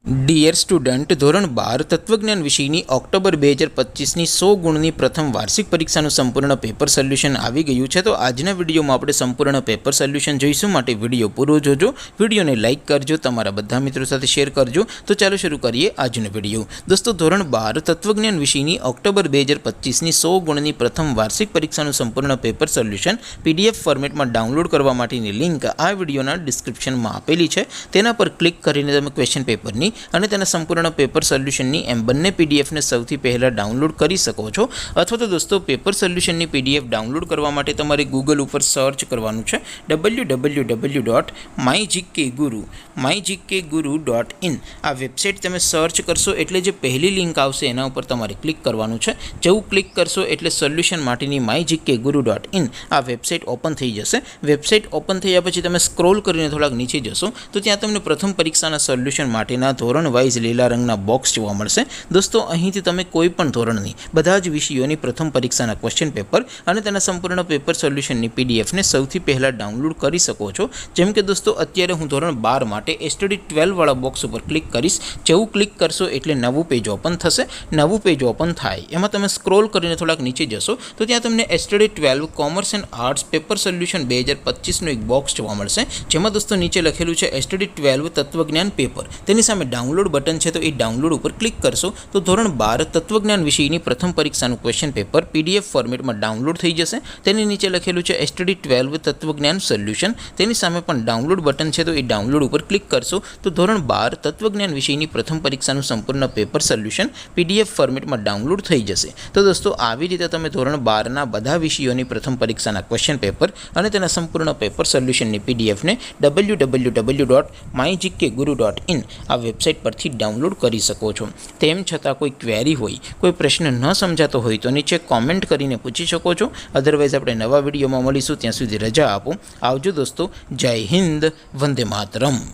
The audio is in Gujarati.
ડિયર સ્ટુડન્ટ, ધોરણ 12 તત્વજ્ઞાન વિષયની ઓક્ટોબર 2025ની 100 ગુણની પ્રથમ વાર્ષિક પરીક્ષાનું સંપૂર્ણ પેપર સોલ્યુશન આવી ગયું છે. તો આજના વિડીયોમાં આપણે સંપૂર્ણ પેપર સોલ્યુશન જોઈશું, માટે વિડીયો પૂરો જોજો. વિડીયોને લાઇક કરજો, તમારા બધા મિત્રો સાથે શેર કરજો. તો ચાલો શરૂ કરીએ આજનો વિડીયો. દોસ્તો, ધોરણ 12 તત્વજ્ઞાન વિષયની ઓક્ટોબર 2025ની 100 ગુણની પ્રથમ વાર્ષિક પરીક્ષાનું સંપૂર્ણ પેપર સોલ્યુશન PDF ફોર્મેટમાં ડાઉનલોડ કરવા માટેની લિંક આ વિડીયોના ડિસ્ક્રિપ્શનમાં આપેલી છે. તેના પર ક્લિક કરીને તમે ક્વેશ્ચન પેપરની અને તેના સંપૂર્ણ પેપર સોલ્યુશનની એમ બંને PDFને સૌથી પહેલાં ડાઉનલોડ કરી શકો છો. અથવા તો દોસ્તો, પેપર સોલ્યુશનની PDF ડાઉનલોડ કરવા માટે તમારે ગૂગલ ઉપર સર્ચ કરવાનું છે www.mygkguru.in. આ વેબસાઇટ તમે સર્ચ કરશો એટલે જે પહેલી લિંક આવશે એના ઉપર તમારે ક્લિક કરવાનું છે. જેવું ક્લિક કરશો એટલે સોલ્યુશન માટેની mygkguru.in આ વેબસાઇટ ઓપન થઈ જશે. વેબસાઇટ ઓપન થયા પછી તમે સ્ક્રોલ કરીને થોડાક નીચે જશો તો ત્યાં તમને પ્રથમ પરીક્ષાના સોલ્યુશન માટેના ધોરણ વાઇઝ લીલા રંગના બોક્સ જોવા મળશે. દોસ્તો, અહીંથી તમે કોઈ પણ ધોરણની બધા જ વિષયોની પ્રથમ પરીક્ષાના ક્વેશ્ચન પેપર અને તેના સંપૂર્ણ પેપર સોલ્યુશનની PDFને સૌથી પહેલાં ડાઉનલોડ કરી શકો છો. જેમ કે દોસ્તો, અત્યારે હું ધોરણ 12 માટે STD 12 વાળા બોક્સ ઉપર ક્લિક કરીશ. જેવું ક્લિક કરશો એટલે નવું પેજ ઓપન થશે. નવું પેજ ઓપન થાય એમાં તમે સ્ક્રોલ કરીને થોડાક નીચે જશો તો ત્યાં તમને STD 12 commerce and arts paper solution 2025નું એક બોક્સ જોવા મળશે. જેમાં દોસ્તો નીચે લખેલું છે STD 12 તત્વજ્ઞાન પેપર. તેની સામે ડાઉનલોડ બટન છે, તો એ ડાઉનલોડ ઉપર ક્લિક કરશો તો ધોરણ 12 તત્વજ્ઞાન વિષયની પ્રથમ પરીક્ષાનું ક્વેશ્ચન પેપર PDF ફોર્મેટમાં ડાઉનલોડ થઈ જશે. તેની નીચે લખેલું છે STD 12 તત્વજ્ઞાન સોલ્યુશન. તેની સામે પણ ડાઉનલોડ બટન છે, તો એ ડાઉનલોડ ઉપર ક્લિક કરશો તો ધોરણ 12 તત્વજ્ઞાન વિષયની પ્રથમ પરીક્ષાનું સંપૂર્ણ પેપર સોલ્યુશન PDF ફોર્મેટમાં ડાઉનલોડ થઈ જશે. તો દોસ્તો, આવી રીતે તમે ધોરણ 12ના બધા વિષયોની પ્રથમ પરીક્ષાના ક્વેશ્ચન પેપર અને તેના સંપૂર્ણ પેપર સોલ્યુશનની PDFને www.mygkguru.in આ વેબસાઇટ પરથી ડાઉનલોડ કરી શકો છો. તેમ છતાં કોઈ ક્વેરી હોય, કોઈ પ્રશ્ન ન સમજાતો હોય તો નીચે કોમેન્ટ કરીને પૂછી શકો છો. અધરવાઇઝ આપણે નવા વિડીયોમાં મળીશું. ત્યાં સુધી રજા આપો. આવજો દોસ્તો. જય હિન્દ. વંદે માતરમ.